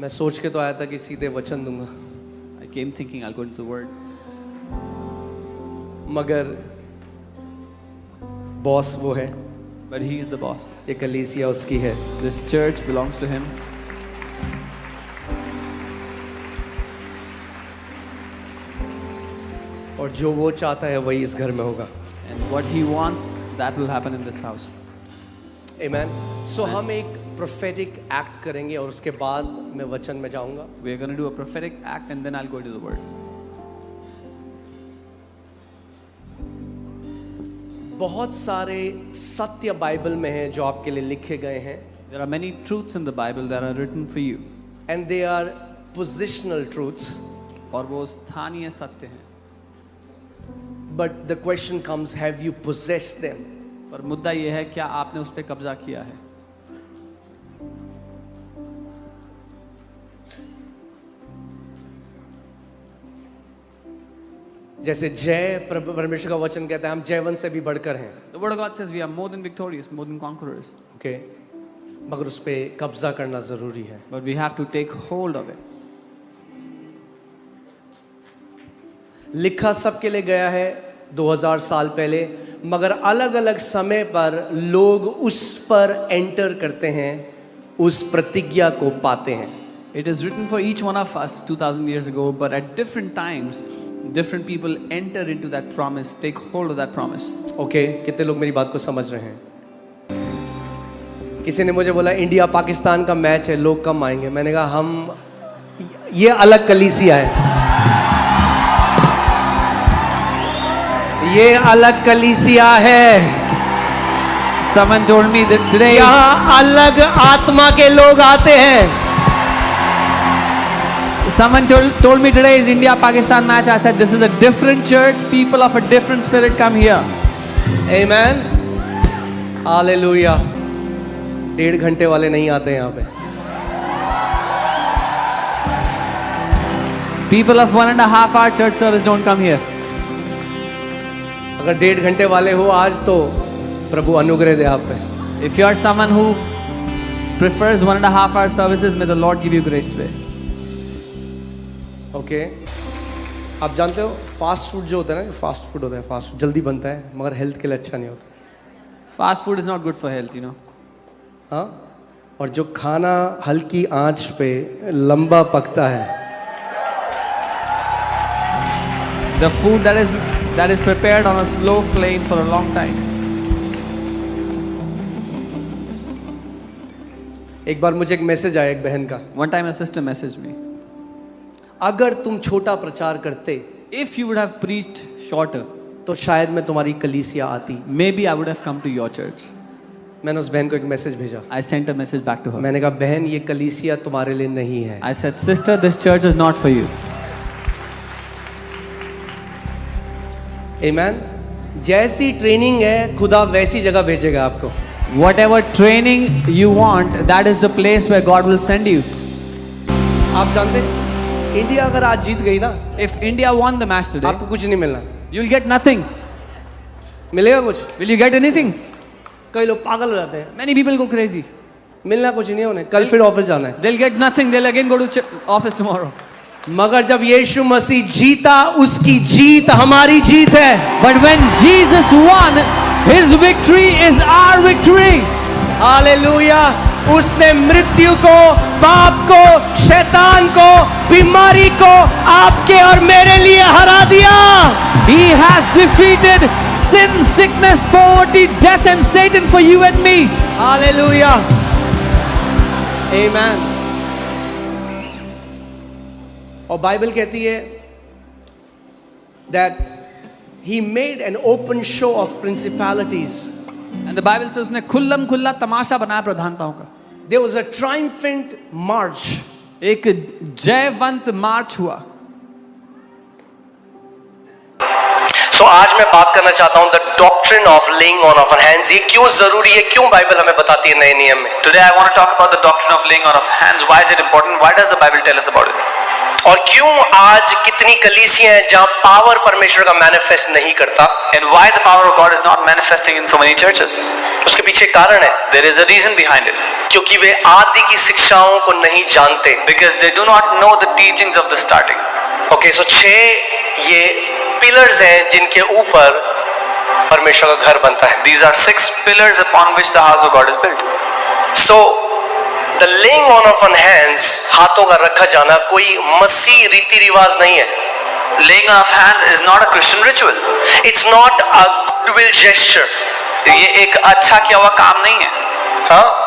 मैं सोच के तो आया था कि सीधे वचन दूंगा, I came thinking I'll go into the word. मगर बॉस वो है, But he is the boss. ये कलीसिया उसकी है। This church belongs to him. और जो वो चाहता है वही इस घर में होगा। And what he wants, that will happen in this house. Amen. So हम एक prophetic act करेंगे और उसके बाद मैं वचन में जाऊंगा। We are going to do a prophetic act and then I'll go into the word. बहुत सारे सत्य बाइबल में हैं जो आपके लिए लिखे गए हैं, There are many truths in the Bible that are written for you. and they are positional truths. और वो स्थानीय सत्य हैं. But the question comes, have you possessed them? पर मुद्दा ये है, क्या आपने उस पर कब्जा किया है? जैसे जय परमेश्वर का वचन कहता है हम जयवंत से भी बढ़कर हैं, The word of God says we are more than victorious, more than conquerors. Okay, मगर उस पे कब्जा करना जरूरी है। But we have to take hold of it. लिखा सबके लिए गया है 2000 साल पहले, मगर अलग अलग समय पर लोग उस पर एंटर करते हैं, उस प्रतिज्ञा को पाते हैं। It is written for each one of us 2000 years ago, but at different times, different people enter into that promise, take hold of that promise. Okay, कितने लोग मेरी बात को समझ रहे हैं? किसी ने मुझे बोला इंडिया पाकिस्तान का मैच है, लोग कम आएंगे। मैंने कहा हम, ये अलग कलीसिया है, ये अलग कलीसिया है। Someone told me that today यहाँ अलग आत्मा के लोग आते हैं। Someone told me today is India-Pakistan match. I said this is a different church. People of a different spirit come here. Amen. Hallelujah. 1.5 घंटे वाले नहीं आते यहाँ पे। People of 1.5 hour church service don't come here. अगर 1.5 घंटे वाले हो आज तो प्रभु अनुग्रह दे आप पे। If you are someone who prefers 1.5 hour services, may the Lord give you grace today. Okay, आप जानते हो फास्ट फूड जो होता है ना, फास्ट फूड होता है, फास्ट फूड जल्दी बनता है मगर हेल्थ के लिए अच्छा नहीं होता। Fast food is not good for health, you know. हाँ, और जो खाना हल्की आंच पे लंबा पकता है, The food that is prepared on a slow flame for a long time. एक बार मुझे एक मैसेज आया एक बहन का, One time a sister messaged me. अगर तुम छोटा प्रचार करते If you would have preached shorter, तो शायद मैं तुम्हारी कलीसिया आती। maybe I would have come to your church. मैंने उस बहन को एक मैसेज भेजा, I sent a message back to her. मैंने कहा बहन ये कलीसिया तुम्हारे लिए नहीं है। I said, sister, this church is not for you. आमेन। जैसी ट्रेनिंग है खुदा वैसी जगह भेजेगा आपको। Whatever training you want, that is the place where God will send you. आप जानते हैं इंडिया अगर आज जीत गई ना, If India won the match today, आपको कुछ नहीं मिलना। you'll get nothing. मिलेगा कुछ? Will you get anything? कई लोग पागल हो जाते हैं, Many people go crazy. मिलना कुछ नहीं है उन्हें, कल फिर ऑफिस जाना है। They'll get nothing. They'll again go to office tomorrow. मगर जब यीशु मसीह जीता, उसकी जीत हमारी जीत है। But when Jesus won, His victory is our victory. Hallelujah. उसने मृत्यु को, पाप को, शैतान को, बीमारी को आपके और मेरे लिए हरा दिया। He has defeated sin, sickness, poverty, death and Satan for you and me. Hallelujah. Amen. और बाइबल कहती है that he made an open show of principalities. And the Bible says उसने खुल्लम खुल्ला तमाशा बनाया प्रधानताओं का. There was a triumphant march. एक जयवंत मार्च हुआ. So आज मैं बात करना चाहता हूँ the doctrine of laying on of hands. ये क्यों जरूरी है, क्यों बाइबल हमें बताती है नए नियम में? Today I want to talk about the doctrine of laying on of hands. Why is it important? Why does the Bible tell us about it? और क्यों आज कितनी कलीसियां हैं जहां पावर परमेश्वर का मैनिफेस्ट नहीं करता? And why the power of God is not manifesting in so many churches? उसके पीछे कारण है, There is a reason behind it. क्योंकि वे आदि की शिक्षाओं को नहीं जानते। Because they do not know the teachings of the starting. Okay, so 6 ये पिलर्स हैं जिनके ऊपर परमेश्वर का घर बनता है। These are 6 pillars upon which the house of God is built. So the laying on off hands, हाथों का रखा जाना, कोई मसीह रीति रिवाज नहीं है। Laying on of hands is not a Christian ritual. It's not a goodwill gesture. ये एक अच्छा किया हुआ काम नहीं है। हाँ,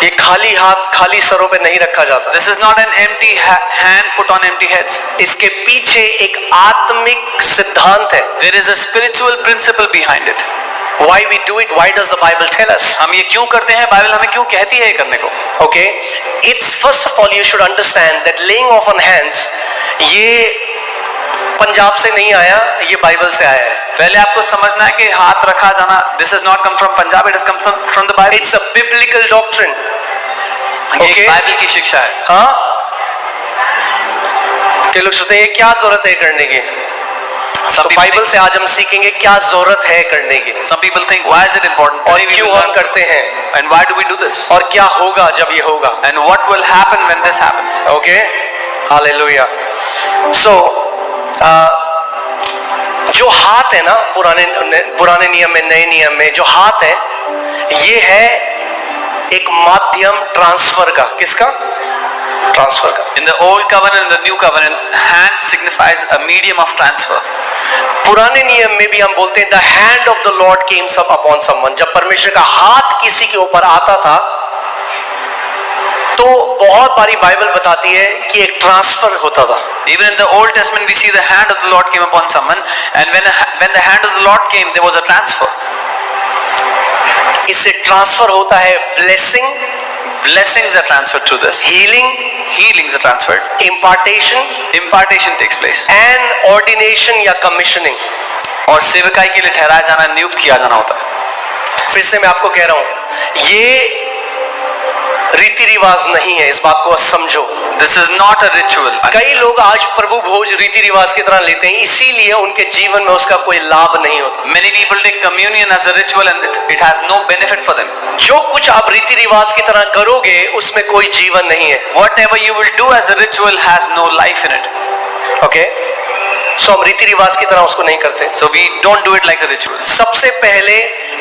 ये खाली हाथ खाली सरों पे नहीं रखा जाता। This is not an empty hand put on empty heads. इसके पीछे एक आत्मिक सिद्धांत है। There is a spiritual principle behind it. Why we do it? Why does the Bible tell us? हम ये क्यों करते हैं? बाइबल हमें क्यों कहती है ये करने को? Okay, it's first of all you should understand that laying off on hands, ये पंजाब से नहीं आया, ये बाइबल से आया है। पहले आपको समझना है कि हाथ रखा जाना, this has not come from Punjab, it has come from the Bible. It's a biblical doctrine. ये Okay? बाइबल की शिक्षा है। हाँ, के लोग सोचते हैं क्या जरूरत है करने की? तो बाइबल से आज हम सीखेंगे क्या जरूरत है करने की, Some people think why is it important? और क्यों हम करते हैं, And why do we do this? और क्या होगा जब ये होगा। And what will happen when this happens? Okay, hallelujah. So जो हाथ है ना, पुराने नियम में, नए नियम में जो हाथ है, ये है एक माध्यम ट्रांसफर का। किसका? ट्रांसफर का। In the old covenant and the new covenant, hand signifies a medium of transfer. पुराने नियम में भी हम बोलते हैं the hand of the Lord came सब अपॉन समवन। जब परमेश्वर का हाथ किसी के ऊपर आता था तो बहुत बारी बाइबल बताती है कि एक ट्रांसफर होता था। Even in the Old Testament, we see the hand of the Lord came upon someone, and when the hand of the Lord came, there was a transfer. इससे ट्रांसफर होता है blessing, Blessings are transferred through this. Healing, Healings are transferred. impartation takes place. and ordination या commissioning। और सेवकाई के लिए ठहराया जाना, नियुक्त किया जाना होता है। फिर से मैं आपको कह रहा हूं, ये रीति रिवाज नहीं है, इस बात को समझो। This is not a ritual. कई लोग आज प्रभु भोज रीति रिवाज की तरह लेते हैं, इसीलिए उनके जीवन में उसका कोई लाभ नहीं होता। Many people take communion as a ritual and it has no benefit for them. जो कुछ आप रीति रिवाज की तरह करोगे उसमें कोई जीवन नहीं है। Whatever you will do as a ritual has no life in it. Okay, so हम रीति रिवाज की तरह उसको नहीं करते। So we don't do it like a ritual. सबसे पहले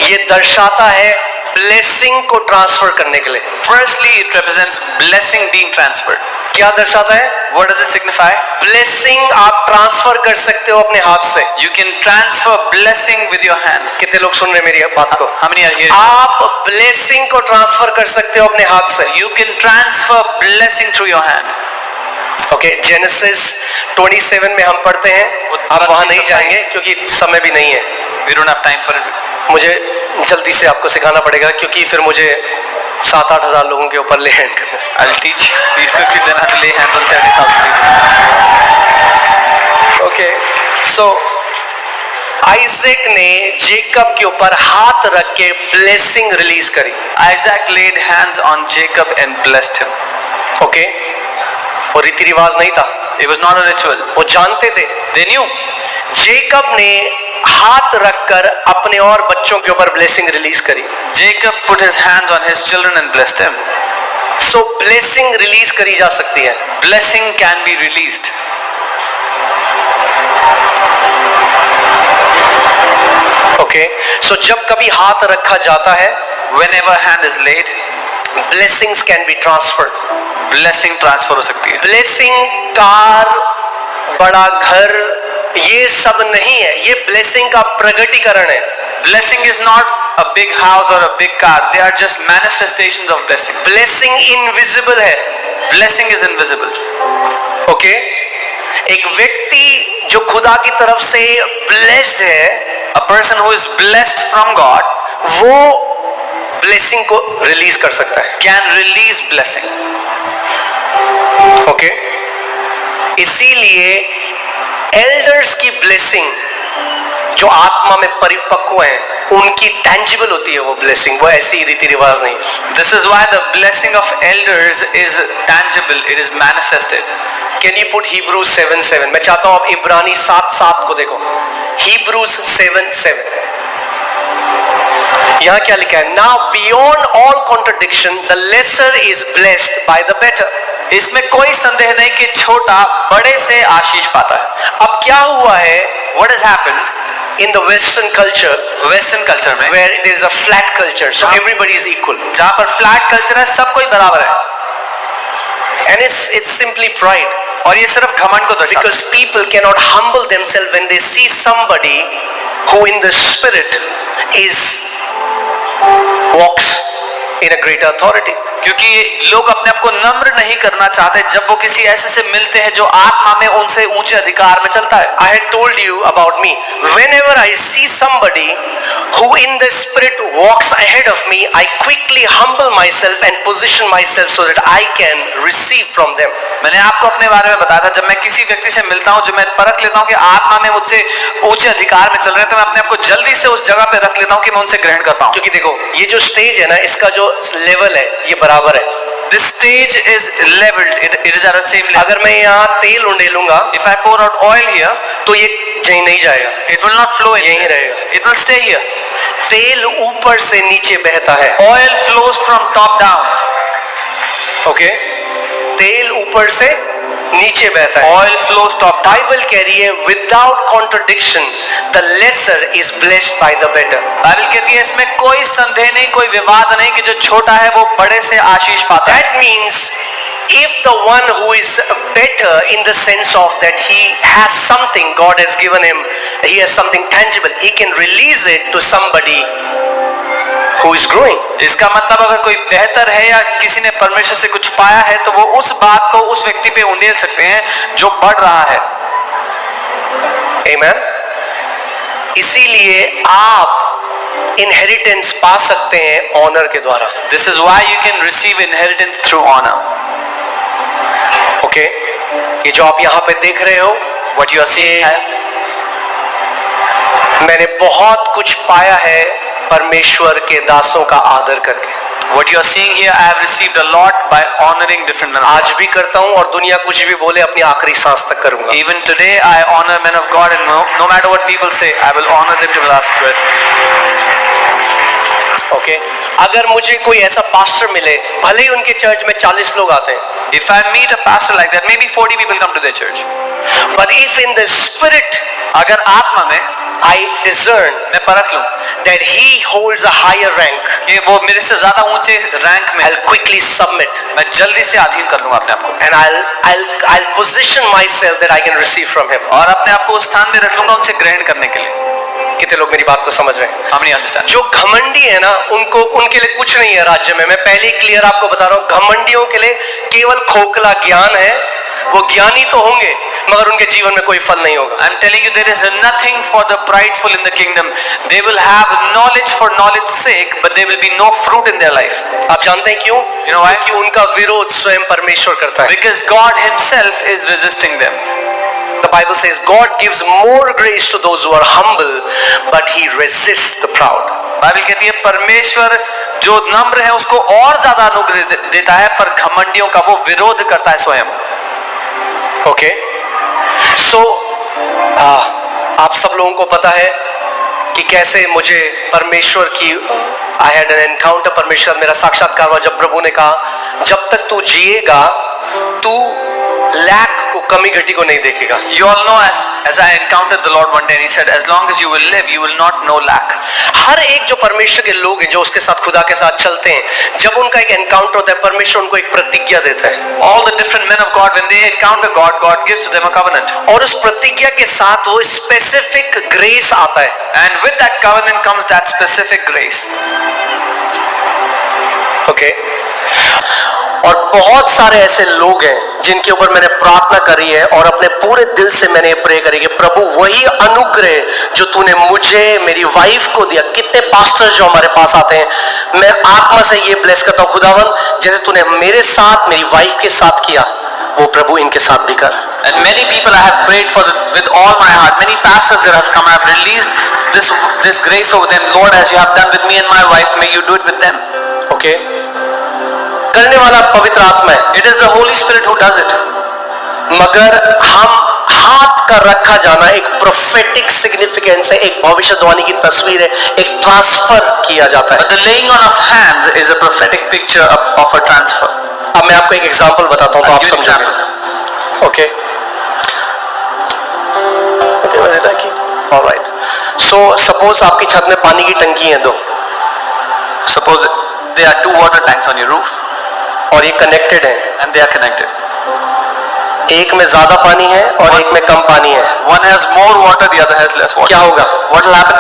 ये दर्शाता है ब्लेसिंग को ट्रांसफर करने के लिए। Firstly, it represents blessing being transferred. क्या दर्शाता है? What does it signify? Blessing आप ट्रांसफर कर सकते हो अपने हाथ से। You can transfer blessing with your hand. कितने लोग सुन रहे हैं मेरी बात को? How many are here? आप ब्लेसिंग को ट्रांसफर कर सकते हो अपने हाथ से। You can transfer blessing through your hand. Okay, genesis 27 में हम पढ़ते हैं, आप वहां नहीं जाएंगे क्योंकि समय भी नहीं है। We don't have time for it. मुझे जल्दी से आपको सिखाना पड़ेगा क्योंकि फिर मुझे 7-8 हजार लोगों के ऊपर ले हैंड करना है। I'll teach you quickly, then I have to lay hands on 70,000 people. Okay, so Isaac ने जेकब के ऊपर हाथ रख के ब्लेसिंग रिलीज करी। Isaac laid hands on Jacob and blessed him. Okay, वो रीति रिवाज नहीं था, It was not a ritual. वो जानते थे। They knew. जेकब ने हाथ रखकर अपने और बच्चों के ऊपर ब्लेसिंग रिलीज करी। Jacob put his hands on his children and blessed them. So blessing release करी जा सकती है। Blessing can be released. Okay, so जब कभी हाथ रखा जाता है, Whenever hand is laid, blessings can be transferred. blessing transfer हो सकती है. ब्लेसिंग कार, बड़ा घर, ये सब नहीं है, ये ब्लेसिंग का प्रगटीकरण है। Blessing is not a big house or a big car. They are just manifestations of blessing. Blessing invisible है। Blessing is invisible. ओके, एक व्यक्ति जो खुदा की तरफ से ब्लेस्ड है, A person who is blessed from God वो ब्लेसिंग को रिलीज कर सकता है। can release blessing. ओके, इसीलिए एल्डर्स की ब्लेसिंग जो आत्मा में परिपक्व हैं, उनकी tangible होती है वो blessing, वो ऐसी रीति रिवाज नहीं है. This is why the blessing of elders is tangible, it is manifested. Can you put Hebrews 7:7? मैं चाहता हूं आप इब्रानी 7:7 को देखो. Hebrews 7:7. यहाँ क्या लिखा है? Now beyond all contradiction, the lesser is blessed by the better. इसमें कोई संदेह नहीं कि छोटा बड़े से आशीष पाता है. अब क्या हुआ है? What has happened In the Western culture, में where there is a flat culture, so everybody is equal, जहाँ पर फ्लैट कल्चर है, सब कोई बराबर है, and it's simply pride. और ये सिर्फ घमंड को दर्शाता है. Because people cannot humble themselves when they see somebody who in the spirit walks in a greater authority. क्योंकि लोग अपने आप को नम्र नहीं करना चाहते जब वो किसी ऐसे से मिलते हैं जो आत्मा में उनसे ऊंचे अधिकार में चलता है. I had told you about me. Whenever I see somebody who in the spirit walks ahead of me, I quickly humble myself and position myself so that I can receive from them. मैंने आपको अपने बारे में बताया था, जब मैं किसी व्यक्ति से मिलता हूं जो मैं परख लेता हूं कि आत्मा में मुझसे ऊंचे अधिकार में चल रहे हैं, तो मैं अपने आप को जल्दी से उस जगह पे रख लेता हूं कि मैं उनसे ग्रहण कर पाऊं. क्योंकि देखो ये जो स्टेज है ना, इसका जो लेवल है ये बराबर है. This stage is leveled, it is at the same level. अगर मैं यहाँ तेल उंडेलूंगा, If I pour out oil here, तो ये कहीं नहीं जाएगा, it will not flow in. यहीं रहेगा. It will stay here. तेल ऊपर से नीचे बहता है. Oil flows from top down. Okay, तेल ऊपर से नीचे बहता है. Oil flows top down. Bible कह रही है without contradiction the lesser is blessed by the better. Bible कहती है इसमें कोई संदेह नहीं, कोई विवाद नहीं कि जो छोटा है वो बड़े से आशीष पाता है. That means if the one who is better in the sense of that he has something God has given him, he has something tangible, he can release it to somebody who is growing. इसका मतलब अगर कोई बेहतर है या किसी ने परमेश्वर से कुछ पाया है तो वो उस बात को उस व्यक्ति पे उंडेल सकते हैं जो बढ़ रहा है. Amen. इसीलिए आप इनहेरिटेंस पा सकते हैं ऑनर के द्वारा. This is why you can receive inheritance through honor. Okay, ये जो आप यहाँ पे देख रहे हो, What you are seeing है, मैंने बहुत कुछ पाया है परमेश्वर के दासों का आदर करके. what you are seeing here, I have received a lot by honoring different men. आज भी करता हूँ और दुनिया कुछ भी बोले अपनी आखिरी सांस तक करूंगा. Even today I honor men of God, and no matter what people say, I will honor them to the last breath. Okay, अगर मुझे कोई ऐसा पास्टर मिले, भले ही उनके चर्च में 40 लोग आते हैं, If I meet a pastor like that, maybe 40 people come to their church. but if in the spirit अगर आत्मा में I discern मैं परख लूं that he holds a higher rank, कि वो मेरे से ज्यादा ऊंचे रैंक में, I'll quickly submit मैं जल्दी से अधीन कर लूंगा अपने आप को, and I'll position myself that I can receive from him. और अपने आप को उस स्थान में रख लूंगा उनसे ग्रहण करने के लिए. कितने लोग मेरी बात को समझ रहे हैं? How many understand? जो घमंडी है ना, उनके लिए कुछ नहीं है राज्य में. मैं पहले क्लियर आपको बता रहा हूँ, घमंडियों के लिए केवल खोखला ज्ञान है. वो ज्ञानी तो होंगे मगर उनके जीवन में कोई फल नहीं होगा. I'm telling you, there is nothing for the prideful in the kingdom. They will have knowledge for knowledge's sake, but there will be no fruit in their life. आप जानते हैं क्यों? You know why? क्योंकि उनका विरोध स्वयं परमेश्वर करता है. Because God Himself is resisting them. The Bible says God gives more grace to those who are humble, but He resists the proud. Bible कहती है परमेश्वर जो नम्र है उसको और ज्यादा अनुग्रह देता है, पर घमंडियों का वो विरोध करता है स्वयं. ओके, सो आप सब लोगों को पता है कि कैसे मुझे परमेश्वर की आई हैड एन एनकाउंटर. परमेश्वर मेरा साक्षात्कार हुआ जब प्रभु ने कहा जब तक तू जिएगा तू लैक को, कमी घटी को नहीं देखेगा. You all know as I encountered the Lord one day, and He said, as long as you will live, you will not know lack. हर एक जो परमेश्वर के लोग हैं जो उसके साथ खुदा के साथ चलते हैं, जब उनका एक एनकाउंटर होता है परमेश्वर उनको एक प्रतिज्ञा देता है. All the different men of God, when they encounter God, God gives to them a covenant. और उस प्रतिज्ञा के साथ वो स्पेसिफिक ग्रेस आता है. And with that covenant comes that specific grace. Okay, और बहुत सारे ऐसे लोग हैं जिनके ऊपर मैंने प्रार्थना करी है और अपने पूरे दिल से मैंने प्रे करी कि प्रभु वही अनुग्रह जो तूने मुझे, मेरी वाइफ को दिया. कितने पास्टर जो हमारे पास आते हैं, मैं आत्मा से ये ब्लेस करता हूँ खुदावन, जैसे तूने मेरे साथ, मेरी वाइफ के साथ किया, वो प्रभु इनके साथ भी कर। And many people I have prayed for with all my heart. Many pastors that have come, I have released this grace over them. Lord, as you have done with me and my wife, may you do it with them. Okay, करने वाला पवित्र आत्मा है, It is the Holy Spirit who does it. मगर हम हाथ का रखा जाना एक प्रोफेटिक सिग्निफिकेंस है, एक भविष्यवाणी की तस्वीर है, एक ट्रांसफर किया जाता But है। the laying on of hands is a prophetic picture of a transfer. अब मैं आपको एक एग्जांपल बताता हूं तो I'll आप give you an समझेंगे। Okay, alright. सो सपोज आपकी छत में पानी की टंकी है दो, Suppose there are 2 water tanks on your roof और ये कनेक्टेड है, and they are connected. एक में ज्यादा पानी है और एक में कम पानी है। One has more water, the other has less water. क्या होगा? What will happen?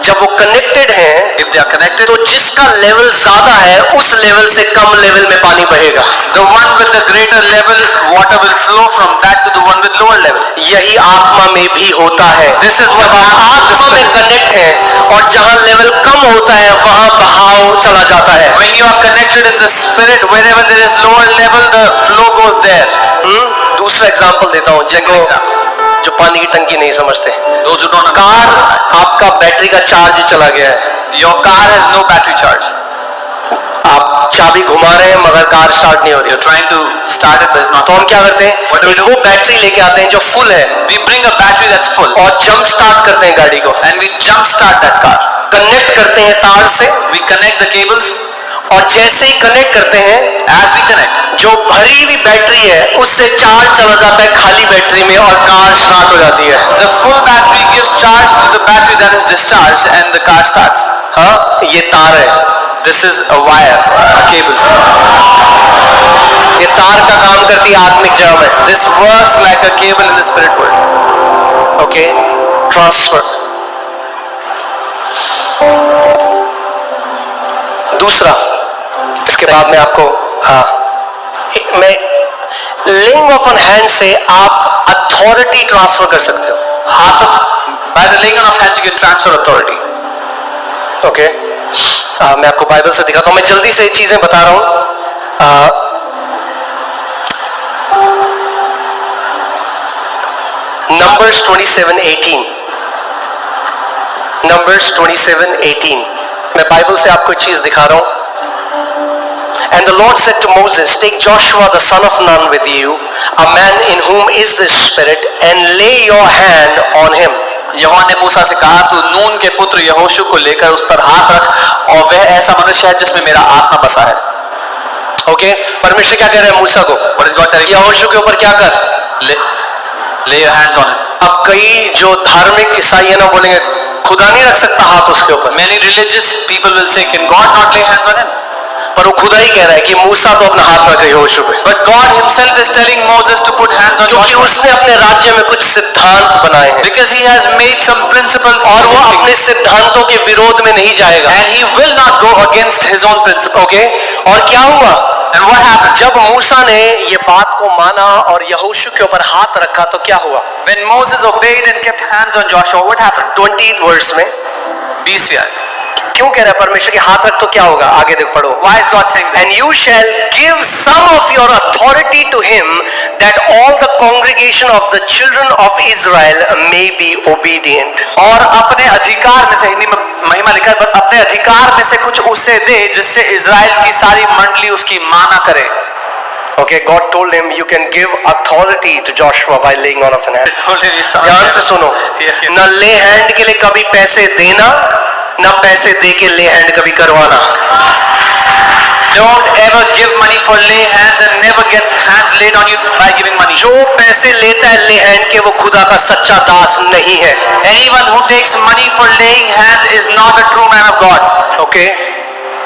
जब वो कनेक्टेड हैं If they are connected, तो जिसका लेवल ज्यादा है उस लेवल से कम लेवल में पानी बहेगा। the one with the greater level, water will flow from that to the one with lower level. यही आत्मा में भी होता है। This is जब what आप आत्मा में कनेक्ट हैं और जहां लेवल कम होता है वहां बहाव चला जाता है। When you are connected in the spirit, wherever there is lower level, the flow goes there. दूसरा एग्जांपल देता हूं जिनको जो पानी की टंकी नहीं समझते। Those who don't car, understand, आपका बैटरी का चार्ज चला गया है, your car has no battery charge. आप चाबी घुमा रहे हैं मगर कार स्टार्ट नहीं हो रही। You're trying to start it, but it's not. तो हम क्या करते हैं, What do we एक do? वो बैटरी लेके आते हैं जो फुल है We bring a battery that's full और जंप स्टार्ट करते हैं गाड़ी को, and we jump start that car. Connect करते हैं तार से, We connect the cables. और जैसे ही कनेक्ट करते हैं As we connect, जो भरी हुई बैटरी है उससे चार्ज चला जाता है खाली बैटरी में और कार स्टार्ट हो जाती है। the full battery gives charge to the battery that is discharged and the car starts. हाँ, ये तार है, This is a wire, a cable. ये तार का काम करती है आत्मिक जगह में। This works like a cable in the spirit world. Okay, transfer. दूसरा, इसके बाद में आपको मैं लेइंग ऑफ ऑन हैंड से आप अथॉरिटी ट्रांसफर कर सकते हो। By the laying on of hands, you can transfer authority. Okay, मैं आपको बाइबल से दिखाता हूं, मैं जल्दी से चीजें बता रहा हूं। नंबर्स 27:18, नंबर्स 27:18, मैं बाइबल से आपको एक चीज दिखा रहा हूं। And the Lord said to Moses, take Joshua the son of Nun with you, a man in whom is the Spirit, and lay your hand on him. यहोवा ने मूसा से कहा, तू नून के पुत्र यहोशू को लेकर उस पर हाथ रख, और वह ऐसा मनुष्य है जिसमें मेरा आत्मा बसा है। ओके, परमेश्वर क्या कह रहा है मूसा को? What is God telling you? यहोशू के ऊपर क्या कर? Lay your hands on him. अब कई जो धार्मिक ईसाई है ना बोलेंगे खुदा नहीं रख सकता हाथ उसके ऊपर, Many religious people will say, can God not lay hands on him? पर वो खुदा ही कह रहा है कि मूसा तो अपना हाथ रखे यहोशू पे, But God himself is telling Moses to put hands on क्योंकि Joshua. उसने अपने राज्य में कुछ सिद्धांत बनाए हैं Because he has made some principles और वो अपने सिद्धांतों के विरोध में नहीं जाएगा। and he will not go against his own principles. Okay, और क्या हुआ? And what happened? जब मूसा ने ये बात को माना और यहोशू के ऊपर हाथ रखा तो क्या हुआ? When Moses obeyed and kept hands on Joshua, what happened? 20th verse में 20th आयत. क्यों कह रहा है परमेश्वर के हाथ रख तो क्या होगा? आगे देख पढ़ो। Why is God saying this? And you shall give some of your authority to him, that all the congregation of the children of Israel may be obedient. और अपने अधिकार में से, हिंदी में महिमा लिखा है, बस अपने अधिकार में से कुछ उसे दे जिससे इजराइल की सारी मंडली उसकी माना करे. Okay, God told him, you can give authority to Joshua by laying on of an hand. ध्यान से सुनो, न ले हैंड के लिए कभी पैसे देना, न पैसे दे के ले हैंड कभी करवाना. Don't ever give money for lay hands and never get hands laid on you by giving money. जो पैसे लेता है ले हैंड के वो खुदा का सच्चा दास नहीं है. Anyone who takes money for laying hands is not a true man of God. Okay?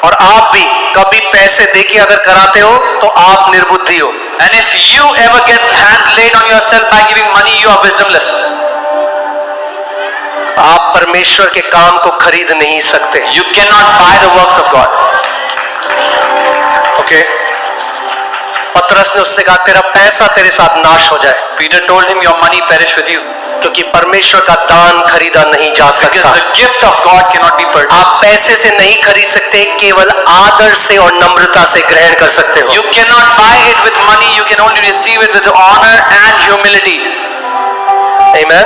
और आप भी कभी पैसे देके अगर कराते हो तो आप निर्बुद्धि हो. And if you ever get hands laid on yourself by giving money, you are wisdomless. आप परमेश्वर के काम को खरीद नहीं सकते. You cannot buy the works of God. Okay, पतरस ने उससे कहा तेरा पैसा तेरे साथ नाश हो जाए. Peter told him, your money perish with you. क्योंकि परमेश्वर का दान खरीदा नहीं जा सकता. Because the gift of God cannot be purchased. आप पैसे से नहीं खरीद सकते, केवल आदर से और नम्रता से ग्रहण कर सकते हो. You cannot buy it with money. You can only receive it with honor and humility. Amen.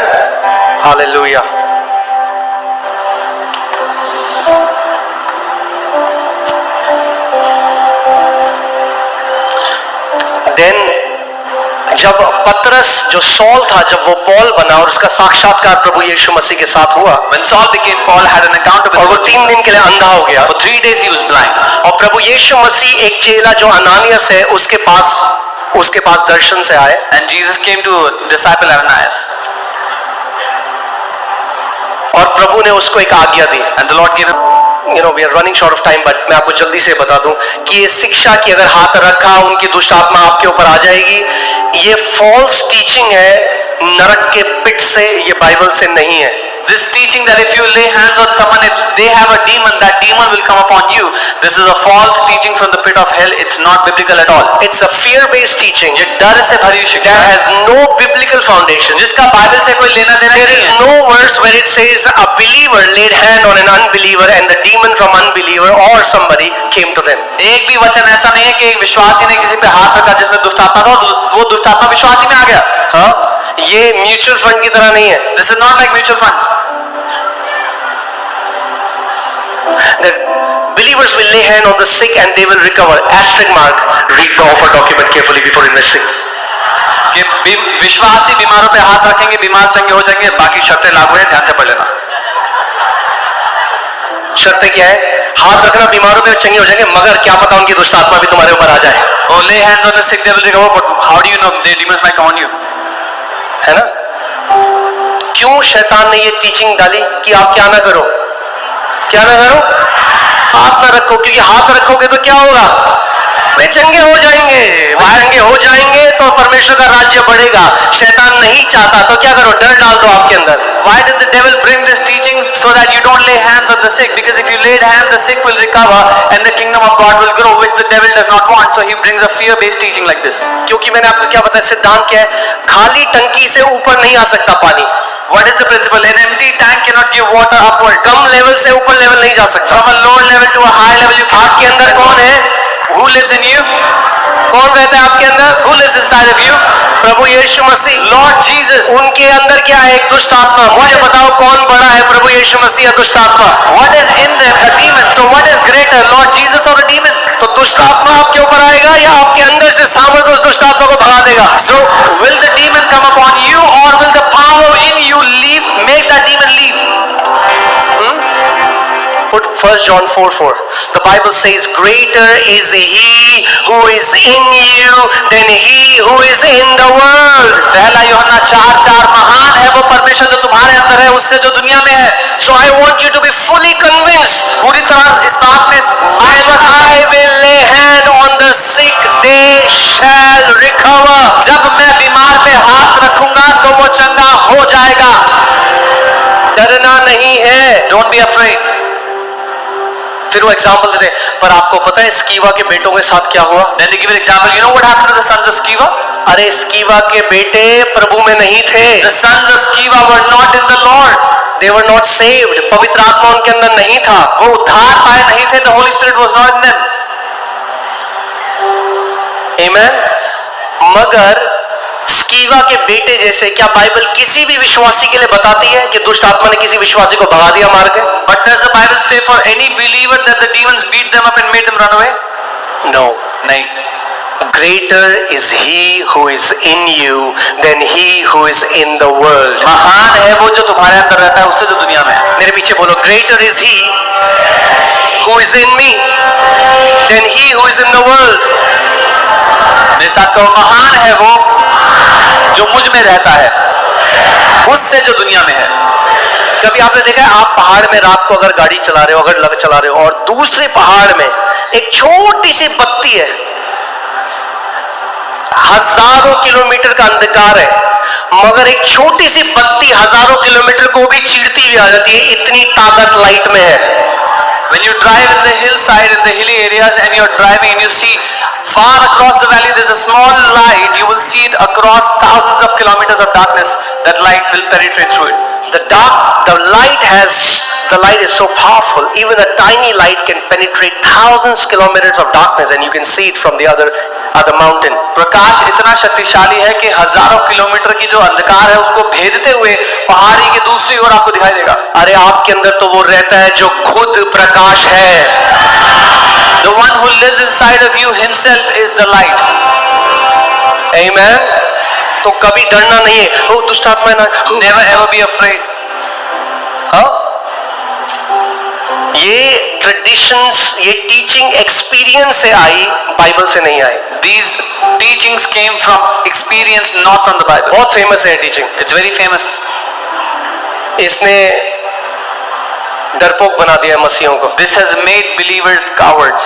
Hallelujah. Then जब पतरस जो सॉल था, जब वो पॉल बना और उसका साक्षात्कार प्रभु यीशु मसीह के साथ हुआ, When Saul became Paul, had an encounter with और वो the 3 दिन के लिए अंधा हो गया, For 3 days he was blind. और प्रभु यीशु मसीह एक चेला जो अनानियस है उसके पास दर्शन से आए, And Jesus came to disciple Ananias. और प्रभु ने उसको एक आज्ञा दी। And the Lord gave him, we are running short of time, but मैं आपको जल्दी से बता दूं कि ये शिक्षा की अगर हाथ रखा उनकी दुष्ट आत्मा आपके ऊपर आ जाएगी, ये फॉल्स टीचिंग है, नरक के पिट से, ये बाइबल से नहीं है। this teaching that if you lay hands on someone, if they have a demon, that demon will come upon you. This is a false teaching from the pit of hell. It's not biblical at all. It's a fear-based teaching. ये डर से भरी हुई शिक्षा That है, has no biblical foundation. जिसका Bible से कोई लेना देना There नहीं is है. no verse where it says a believer laid hand on an unbeliever and the demon from unbeliever or somebody came to them. एक भी वचन ऐसा नहीं है कि एक विश्वासी ने किसी पे हाथ रखा जिसमें दुष्ट आत्मा था, वो दुष्ट आत्मा विश्वासी में आ गया. हाँ, ये म्यूचुअल फंड की तरह नहीं है। This is not like mutual fund. That believers will lay hand on the sick and they will recover. Asterisk mark. Read the offer document carefully before investing. कि विश्वासी बीमारों पे हाथ रखेंगे, बीमार चंगे हो जाएंगे, बाकी शर्तें लागू है, ध्यान से पढ़ लेना. शर्तें क्या है? हाथ रखना, बीमारों पे चंगे हो जाएंगे, मगर क्या पता उनकी दुष्ट आत्मा भी तुम्हारे ऊपर आ जाए। Oh, lay hands on the sick, they will recover, but how do you know the demons might come on you? है ना? क्यों शैतान ने ये टीचिंग डाली कि आप क्या ना करो, क्या ना करो, हाथ ना रखो, क्योंकि हाथ रखोगे तो क्या होगा? वे चंगे हो जाएंगे, वे चंगे हो जाएंगे तो परमेश्वर का राज्य बढ़ेगा। शैतान नहीं चाहता, तो क्या करो? डर डाल दो आपके अंदर। Why did the devil bring this teaching? So that you don't lay hands on the sick, because if you lay hands, the sick will recover and the kingdom of God will grow, which the devil does not want. So he brings a fear-based teaching like this. क्योंकि मैंने आपको क्या बताया, सिद्धांत क्या है? खाली टंकी से ऊपर नहीं आ सकता पानी। What is the principle? An empty tank cannot give water upward. Come level से ऊपर लेवल नहीं जा सकता। From a lower level to a higher level, you can't. आपके अंदर कौन है? Who lives in you? कौन रहता है आपके अंदर? Who lives inside of you? Prabhu Yeshu Masih, Lord Jesus. उनके अंदर क्या है? एक दुष्ट आत्मा। मुझे बताओ कौन बड़ा है, प्रभु यीशु मसीह या दुष्ट आत्मा? What is in them? A demon. So what is greater, Lord Jesus or a demon? तो दुष्ट आत्मा आपके ऊपर आएगा या आपके अंदर से सामर्थ उस दुष्ट आत्मा को भगा देगा? So will the demon come upon you, or will the power in you leave, make that demon leave? Put 1 John 4:4. The Bible says, "Greater is He who is in you than he who is in the world." पहला यूहन्ना 4:4, महान है वो परमेश्वर जो तुम्हारे अंदर है उससे जो दुनिया में है. So I want you to be fully convinced. पूरी तरह इस बात में I will lay hand on the sick; they shall recover. जब मैं बीमार पे हाथ रखूंगा तो वो चंगा हो जाएगा. डरना नहीं है। Don't be afraid. फिर वो एग्जाम्पल देते हैं, पर आपको पता है स्कीवा के बेटों के साथ क्या हुआ? Then they give an example. You know what happened to the sons of Sceva? अरे स्कीवा के बेटे प्रभु में नहीं थे। The sons of Sceva were not in the Lord. They were not saved. पवित्र आत्मा उनके अंदर नहीं था। वो उद्धार पाए नहीं थे. The Holy Spirit was not in them. Amen. मगर स्कीवा के बेटे जैसे क्या बाइबल किसी भी विश्वासी के लिए बताती है कि दुष्ट आत्मा ने किसी विश्वासी को भगा दिया मार के? But does the Bible say for any believer that the demons beat them up and made them run away? No. नहीं. Greater is He who is in you than he who is in the world. महान है वो जो तुम्हारे अंदर रहता है उससे जो दुनिया में है. मेरे पीछे बोलो, Greater is He who is in me than he who is in the world. मेरे साथ कहो, महान है वो जो मुझ में रहता है उससे जो दुनिया में है. कभी आपने देखा है, आप पहाड़ में रात को अगर गाड़ी चला रहे हो, अगर लग चला रहे हो, और दूसरे पहाड़ में एक छोटी सी बत्ती है, हजारों किलोमीटर का अंधकार है, मगर एक छोटी सी बत्ती हजारों किलोमीटर को भी चीरती हुई आ जाती है, इतनी ताकत लाइट में है. When you drive in the hillside, in the hilly areas, and you're driving and you see far across the valley there's a small light, you will see it across thousands of kilometers of darkness. That light will penetrate through it. The light is so powerful, even a tiny light can penetrate thousands kilometers of darkness and you can see it from the other mountain. प्रकाश इतना शक्तिशाली है कि हजारों kilometre की जो अंधकार है उसको भेदते हुए पहाड़ी के दूसरी ओर आपको दिखाई देगा। अरे आपके अंदर तो वो रहता है जो खुद प्रकाश है। The one who lives inside of you himself is the light. आमीन। तो कभी डरना नहीं है, ओ दुष्ट आत्मा ना, Never ever be afraid. हाँ, ये ट्रेडिशंस, ये टीचिंग एक्सपीरियंस से आई, बाइबल से नहीं आई। These teachings came from experience, not from the Bible. बहुत फेमस है टीचिंग। It's very famous. इसने डरपोक बना दिया मसीहों को। This has made believers cowards.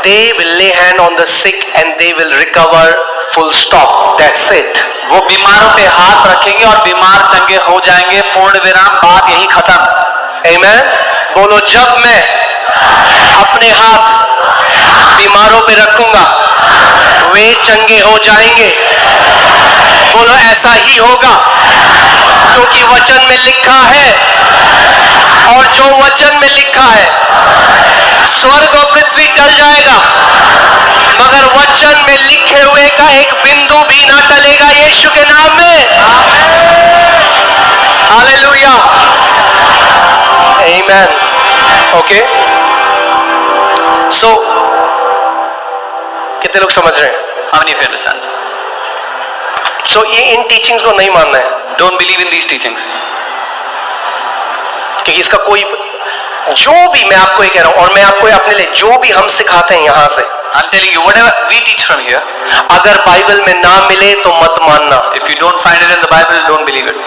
They will lay hand on the sick and they will recover, full stop, that's it। वो बीमारों पे हाथ रखेंगे और बीमार चंगे हो जाएंगे, पूर्ण विराम, बात यही खत्म। आमीन। बोलो, जब मैं अपने हाथ बीमारों पे रखूंगा वे चंगे हो जाएंगे। बोलो, ऐसा ही होगा क्योंकि वचन में लिखा है, और जो वचन में लिखा है, स्वर्ग और पृथ्वी टल जाएगा मगर वचन में लिखे हुए का एक बिंदु भी ना टलेगा, यीशु के नाम में। हालेलुया, आमीन। ओके, सो कितने लोग समझ रहे हैं? How many of you understand? सो ये इन टीचिंग्स को नहीं मानना है, Don't believe in these teachings. क्योंकि इसका कोई, जो भी मैं आपको ये कह रहा हूं और मैं आपको अपने लिए जो भी हम सिखाते हैं यहां से, I'm telling you, whatever we teach from here, अगर बाइबल में ना मिले तो मत मानना। if you don't find it in the Bible, don't believe it.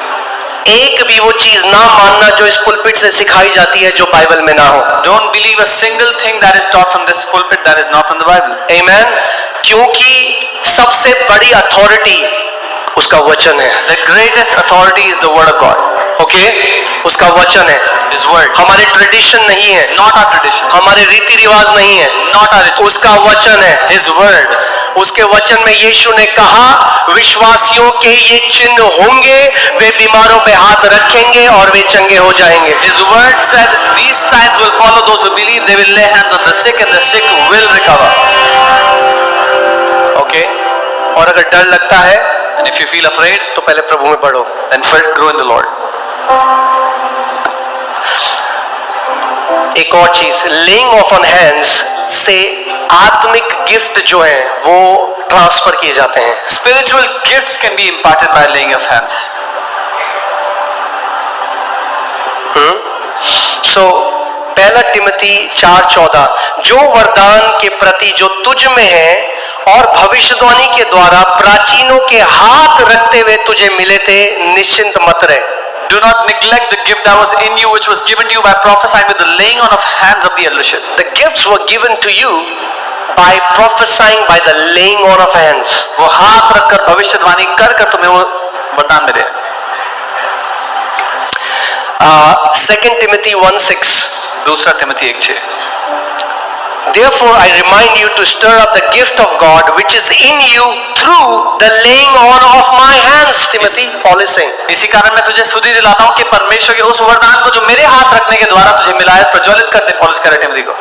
एक भी वो चीज ना मानना जो इस पुलपिट से सिखाई जाती है जो बाइबल में ना हो। Don't believe a single thing that is taught from this pulpit that is not from the Bible. आमीन। क्योंकि सबसे बड़ी अथॉरिटी उसका वचन है। The greatest authority is the word of God. Okay, उसका वचन है, His word. हमारे ट्रेडिशन नहीं है, Not our tradition. हमारे रीति रिवाज नहीं है, Not our ritual. उसका वचन है। His word. उसके वचन में यीशु ने कहा, विश्वासियों के ये चिन्ह होंगे, वे बीमारों पे हाथ रखेंगे और वे चंगे हो जाएंगे। His word said these signs will follow those who believe. They will lay hands on the sick and the sick will recover. Okay, और अगर डर लगता है And if you feel afraid, तो पहले प्रभु में बढ़ो। then first grow in the Lord. एक और चीज, लेइंग ऑफ ऑन हैंड्स से आत्मिक गिफ्ट जो है वो ट्रांसफर किए जाते हैं। Spiritual gifts can be imparted by laying of hands. सो पहला तिमोथी 4:14, जो वरदान के प्रति जो तुझ में है और भविष्यवाणी के द्वारा प्राचीनों के हाथ रखते हुए तुझे मिले थे, निश्चिंत मत रहे। Do not neglect the gift that was in you, which was given to you by prophesying with the laying on of hands of the eldership. The gifts were given to you by prophesying, by the laying on of hands. वो हाथ रखकर भविष्यवाणी कर कर तुम्हें वो वरदान मिले। 2 Timothy 1:6, दूसरा Timothy 1:6। therefore I remind you to stir up the gift of God which is in you through the laying on of my hands. Timothy, Paul is saying, इसी कारण मैं तुझे सुधि दिलाता हूँ कि परमेश्वर के उस वरदान को जो मेरे हाथ रखने के द्वारा तुझे मिला है प्रज्वलित करते। पौलुस कह रहे टिमोथी को,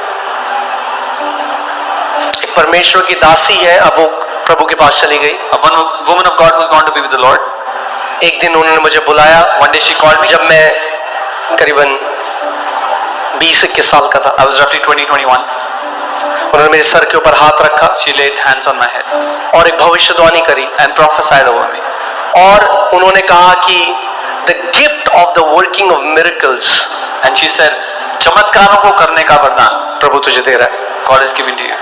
एक परमेश्वर की दासी है, अब वो प्रभु के पास चली गई। a woman of God who's gone to be with the Lord. एक दिन उन्होंने मुझे बुलाया, One day she called me. जब मैं करीबन 20-21 साल का था। I was roughly 20-21. उन्होंने मेरे सर के ऊपर हाथ रखा She laid hands on my head और एक भविष्यवाणी करी, and prophesied over me. और उन्होंने कहा कि the gift of the working of miracles, And she said, चमत्कारों को करने का वरदान प्रभु तुझे दे रहा है। God is giving to you.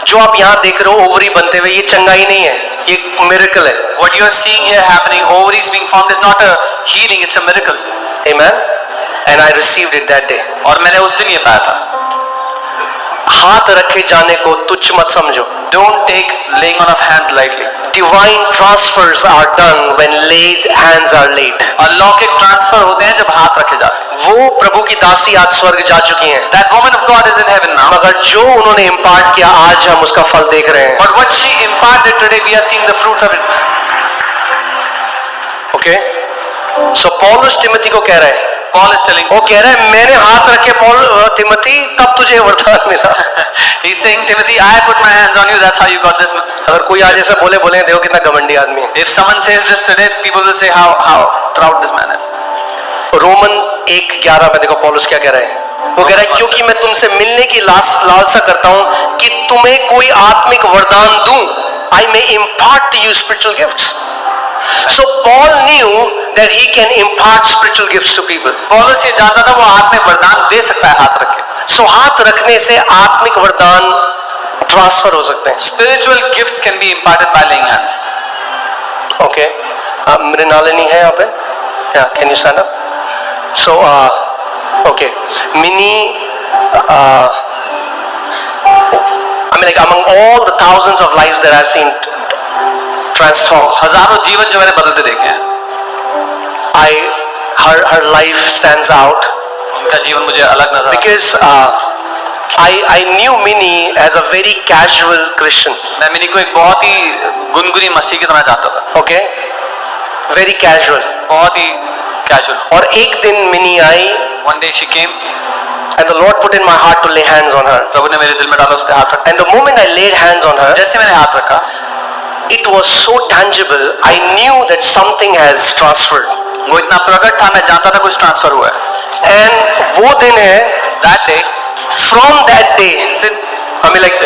जो आप यहाँ देख रहे हो ओवरी बनते हुए, ये चंगाई नहीं है, ये मिरेकल है। What you are seeing here happening, ovaries being formed, is not a healing, it's a miracle. Amen. And I received it that day. और मैंने उस दिन ये पाया था। हाथ रखे जाने को तुच्छ मत समझो। Don't take laying on of hands lightly. Divine transfers are done when laid hands are laid. अलौकिक ट्रांसफर होते हैं जब हाथ रखे जाते हैं। वो प्रभु की दासी आज स्वर्ग जा चुकी हैं, That woman of God is in heaven now. मगर जो उन्होंने इम्पार्ट किया आज हम उसका फल देख रहे हैं। But what she imparted today, we are seeing the fruits of it. Okay, so पौलुस तिमोथी को कह रहे हैं, Paul is telling, वो कह रहा है मैंने हाथ रखे तिमोथी तब तुझे वरदान मिला। he's saying, Timothy, I put my hands on you, that's how you got this. अगर कोई आज ऐसा बोले देखो कितना घमंडी आदमी है। If someone says this today, people will say how proud this man is. Roman 1:11 में देखो पौलुस क्या कह रहा है, वो कह रहा है क्योंकि मैं तुमसे मिलने की लालसा करता हूं कि तुम्हें कोई आत्मिक वरदान दूं, I may impart to you spiritual gifts. So Paul knew that he can impart spiritual gifts to people. पौलुस ये जानता था वो आत्मिक वरदान दे सकता है हाथ रख के। So हाथ रखने से आत्मिक वरदान ट्रांसफर हो सकते हैं। Spiritual gifts can be imparted by laying hands. Okay, Mrinalini है यहाँ पे? Yeah, can you stand up? So okay, I mean like among all the thousands of lives that I've seen transform, हजारों जीवन जो मैंने बदलते देखे हैं, her life stands out उनका जीवन मुझे अलग नजर आता है। because I knew Minnie as a very casual Christian. मैं मिनी को एक बहुत ही गुनगुनी मसीह की तरह जानता था, Okay, very casual. बहुत ही कैजुअल। और एक दिन mini I One day she came, and the Lord put in my heart to lay hands on her. प्रभु ने मेरे दिल में डाला, उस पे हाथ रखा। And the moment I laid hands on her, जैसे मैंने हाथ रखा, it was so tangible. I knew that something has transferred. वो इतना प्रकट था, मैं जानता था कुछ ट्रांसफर हुआ है। And वो दिन है, That day, from that day, I mean like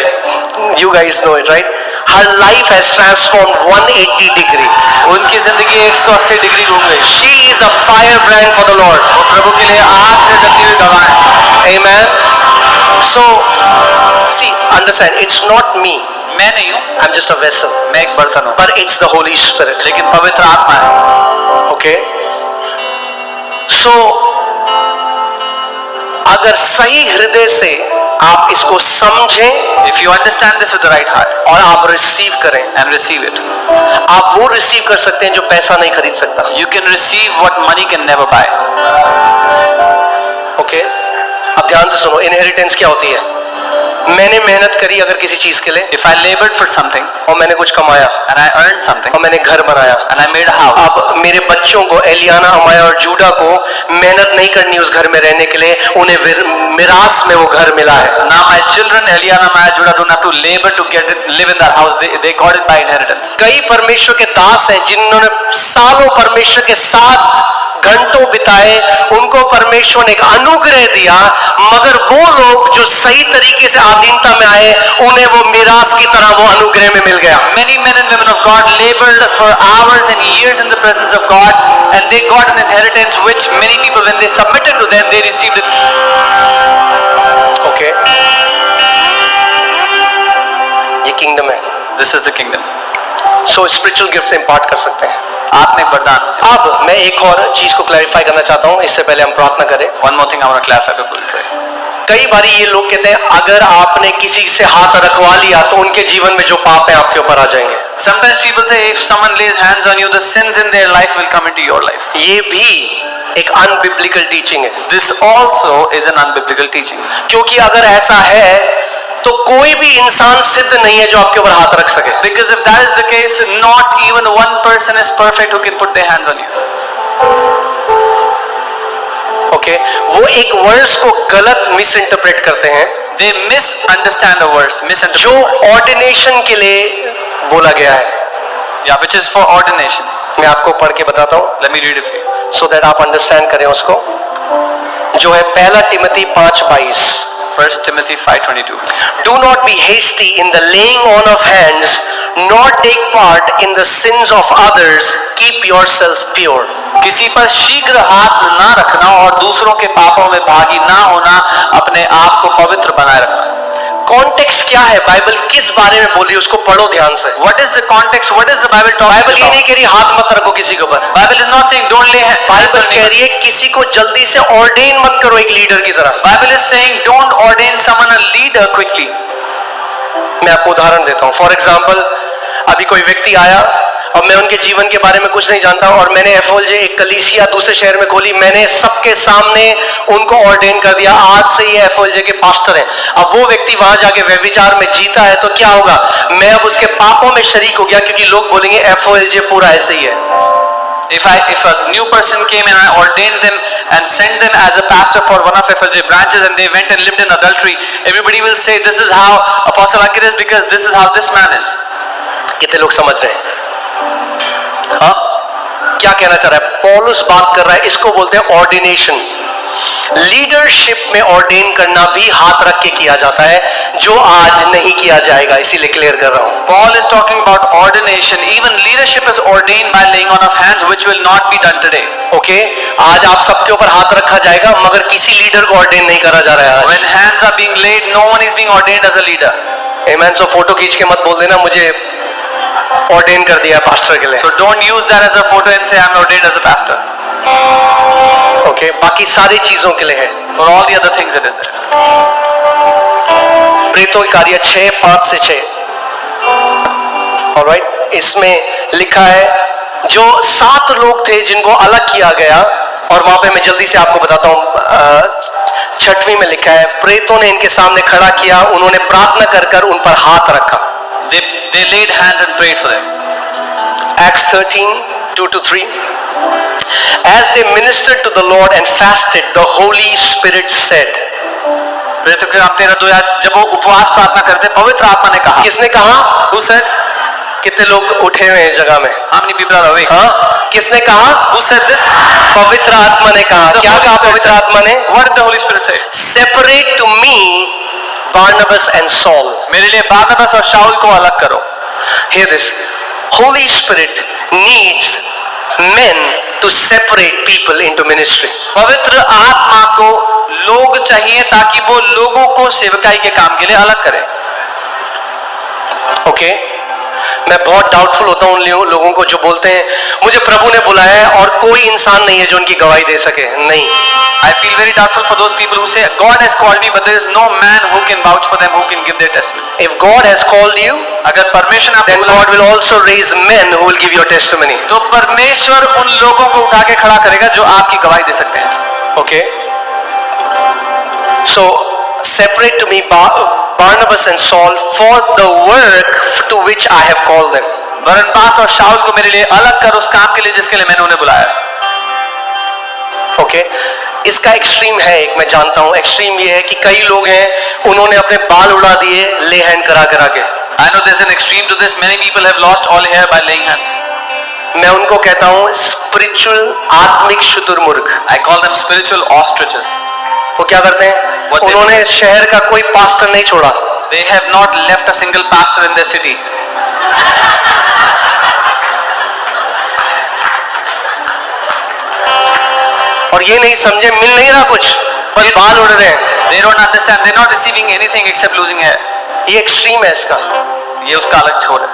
you guys know it, right? Her life has transformed 180 degree. उनकी जिंदगी 180 डिग्री घूम गई। She is a firebrand for the Lord. वो प्रभु के लिए आग से जलती हुई गवाह है। Amen. So, see, understand, it's not me. मैं नहीं हूँ, I'm just a vessel. मैं एक बर्तन हूँ, But it's the Holy Spirit. लेकिन पवित्र आत्मा है। Okay. So, अगर सही हृदय से आप इसको समझें If you understand this with the right heart और आप रिसीव करें, and receive it, आप वो रिसीव कर सकते हैं जो पैसा नहीं खरीद सकता। you can receive what money can never buy. Okay, अब ध्यान से सुनो, इनहेरिटेंस क्या होती है? मैंने मेहनत करी अगर किसी चीज के लिए, If I labored for something और मैंने कुछ कमाया and I earned something और मैंने घर बनाया, and I made a house, अब मेरे बच्चों को, एलियाना, अमाया और जूडा को मेहनत नहीं करनी उस घर में रहने के लिए, उन्हें मिरास में वो घर मिला है। now my children Eliana, Maya, Judah don't have to labor to get it, live in that house. They got it by inheritance. कई परमेश्वर के दास हैं जिन्होंने सालों परमेश्वर के साथ घंटों बिताए, उनको परमेश्वर ने एक अनुग्रह दिया, मगर वो लोग जो सही तरीके से अधीनता में आए, उन्हें वो मिरास की तरह वो अनुग्रह में मिल गया। Many men and women of God labored for hours and years in the presence of God, and they got an inheritance which many people, when they submitted to them, they received it. Okay, ये kingdom है। This is the kingdom. So spiritual gift से इंपार्ट कर सकते हैं। आत्मिक वरदान। अब मैं एक और चीज को क्लैरिफाई करना चाहता हूं, इससे पहले हम प्रार्थना करें। One more thing I want to clarify before we pray. कई बारी ये लोग कहते हैं अगर आपने किसी से हाथ रखवा लिया तो उनके जीवन में जो पाप है आपके ऊपर आ जाएंगे। Sometimes people say if someone lays hands on you, the sins in their life will come into your life. ये भी एक अनबिब्लिकल टीचिंग है, This also is an unbiblical teaching. क्योंकि अगर ऐसा है तो कोई भी इंसान सिद्ध नहीं है जो आपके ऊपर हाथ रख सके। Because if that is the case, not even one person is perfect who can put their hands on you. Okay, वो एक वर्ड्स को गलत मिस इंटरप्रेट करते हैं They misunderstand the verse, misinterpret जो the verse. ऑर्डिनेशन के लिए बोला गया है। Yeah, which is for ordination. मैं आपको पढ़ के बताता हूँ Let me read it for you. So that आप अंडरस्टैंड करें उसको, जो है 1 Timothy 5:22। 1 Timothy 5:22. Do not be hasty in the laying on of hands, nor take part in the sins of others. Keep yourself pure. किसी पर शीघ्र हाथ ना रखना और दूसरों के पापों में भागी ना होना, अपने आप को पवित्र बनाए रखना। कॉन्टेक्स्ट क्या है? बाइबल किस बारे में बोल रही है उसको पढ़ो ध्यान से। What is the context? What is the Bible talking Bible ये about? नहीं कह रही हाथ मत रखो किसी के ऊपर। Bible is not saying don't lay hands. Bible कह रही है किसी को जल्दी से ऑर्डेन मत करो एक लीडर की तरह। Bible is saying don't ordain someone a leader quickly. मैं आपको उदाहरण देता हूँ। फॉर एग्जाम्पल, अभी कोई व्यक्ति आया और मैं उनके जीवन के बारे में कुछ नहीं जानता और मैंने एफओएलजे एक कलीसिया दूसरे शहर में खोली, मैंने सबके सामने उनको ऑर्डेन कर दिया, आज से ये एफओएलजे के पास्टर हैं। अब वो व्यक्ति वहां जाके व्यभिचार में जीता है तो क्या होगा? मैं अब उसके पापों में शरीक हो गया, क्योंकि लोग बोलेंगे एफओएलजे पूरा ऐसे ही है। If a new person came and I ordained them and sent them as a pastor for one of FLJ branches and they went and lived in adultery, everybody will say this is how Apostle Ankit is because this is how this man is. कितने लोग समझ रहे हैं? हाँ, क्या कहना चाह रहा है पौलुस? बात कर रहा है, इसको बोलते हैं ऑर्डिनेशन। लीडरशिप में ऑर्डेन करना भी हाथ रख के किया जाता है, जो आज नहीं किया जाएगा, इसीलिए क्लियर कर रहा हूं। Paul is talking about ordination. Even leadership is ordained by laying on of hands, which will not be done today. Okay, आज आप सबके ऊपर हाथ रखा जाएगा, मगर किसी लीडर को ऑर्डेन नहीं करा जा रहा है। When hands are being laid, no one is being ordained as a leader. Amen. So photo खींच के मत बोल देना मुझे ऑर्डेन कर दिया पास्टर के लिए। So don't use that as a photo and say I'm ordained as a pastor. Okay, बाकी सारी चीजों के लिए है। For all the other things it is there. प्रेतों के कार्य 6:5 से 6। ऑलराइट, इसमें लिखा है जो 7 लोग थे जिनको अलग किया गया, और वहां पे मैं जल्दी से आपको बताता हूं। 6वीं में लिखा है प्रेतों ने इनके सामने खड़ा किया, उन्होंने प्रार्थना कर कर उन पर हाथ रखा। They laid hands and prayed for them. Acts 13:2-3 As they ministered to the Lord and fasted, the Holy Spirit said, प्रेरितों के काम 13:2, जब वो उपवास प्रार्थना करते पवित्र आत्मा ने कहा। किसने कहा? Who said? कितने लोग उठे हुए हैं जगह में? How many people are awake? हाँ, किसने कहा? Who said this? पवित्र आत्मा ने कहा। क्या कहा पवित्र आत्मा ने? What did the Holy Spirit say? Separate to me Barnabas and Saul. मेरे लिए बारनबास और शाऊल को अलग करो। Hear this. Holy Spirit needs men to separate people into ministry. पवित्र आत्मा को लोग चाहिए ताकि वो लोगों को सेवकाई के काम के लिए अलग करे। ओके, मैं बहुत डाउटफुल होता हूं उन लोगों को जो बोलते हैं मुझे प्रभु ने बुलाया है और कोई इंसान नहीं है जो उनकी गवाही दे सके। नहीं, I feel very doubtful for those people who say God has called me, but there is no man who can vouch for them, who can give their testimony. if God has called you, अगर परमेश्वर ने आपको then बुलाया, God will also raise men who will give your testimony. तो परमेश्वर उन लोगों को उठा के खड़ा करेगा जो आपकी गवाही दे सकते हैं। Okay, so separate to me Barnabas and Saul for the work to which I have called them. बरनबास और शाऊल को मेरे लिए अलग कर उस काम के लिए जिसके लिए मैंने उन्हें बुलाया। ओके, इसका एक्सट्रीम है एक, मैं जानता हूं। एक्सट्रीम ये है कि कई लोग हैं उन्होंने अपने बाल उड़ा दिए ले हैंड करा करा के। I know there's an extreme to this. Many people have lost all hair by laying hands. मैं उनको कहता हूं स्पिरिचुअल आत्मिक शुतुरमुर्ग। I call them spiritual ostriches. वो क्या करते हैं? What they उन्होंने शहर का कोई पास्टर नहीं छोड़ा। They have not left a single pastor in their city. और ये नहीं समझे मिल नहीं रहा कुछ, पर बाल उड़ रहे हैं। They don't understand. They're not receiving anything except losing hair. ये एक्सट्रीम है इसका। ये उसका अलग छोर है।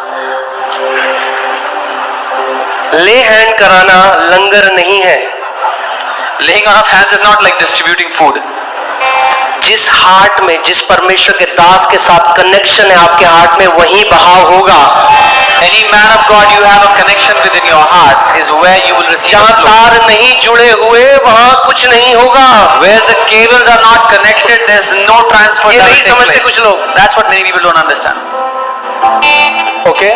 ले हैंड कराना लंगर नहीं है। Laying on of hands is not like distributing food. जिस हार्ट में, जिस परमेश्वर के दास के साथ कनेक्शन है आपके हार्ट में, वही बहाव होगा। Any man of God you have a connection within your heart is where you will receive जहां the flow. तार नहीं जुड़े हुए वहां कुछ नहीं होगा। Where the cables are not connected, there's no transfer. ये that नहीं will take समझते place. कुछ लोग। That's what many people don't understand. Okay,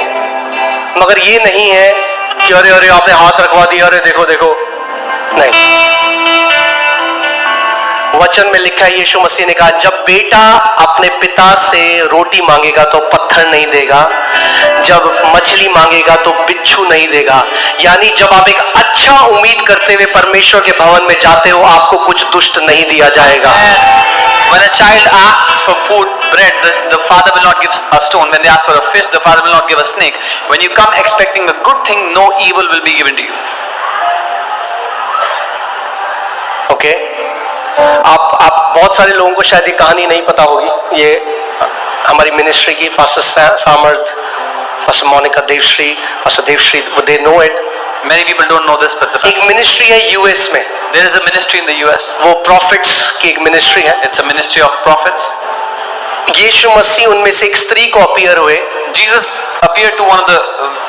मगर ये नहीं है कि अरे अरे आपने हाथ रखवा दिया, अरे देखो देखो, नहीं। वचन में लिखा है, यीशु मसीह ने कहा जब बेटा अपने पिता से रोटी मांगेगा तो पत्थर नहीं देगा, जब मछली मांगेगा तो बिच्छू नहीं देगा। यानी जब आप एक अच्छा उम्मीद करते हुए परमेश्वर के भवन में जाते हो, आपको कुछ दुष्ट नहीं दिया जाएगा। When a child asks for food, bread, the father will not give a stone. When they ask for a fish, the father will not give a snake. When you come expecting a good thing, no evil will be given to you. Okay, आप बहुत सारे लोगों को शायद ये कहानी नहीं पता होगी। ये हमारी मिनिस्ट्री की pastor Samarth, pastor Monika Devshree, pastor Devshree, they know it. Many people don't know this, but एक मिनिस्ट्री है यूएस में, there is a ministry in the US. वो प्रॉफिट्स की एक मिनिस्ट्री है। It's a ministry of prophets. यीशु मसीह उनमें से एक स्त्री को अपीयर हुए Jesus appeared to one of the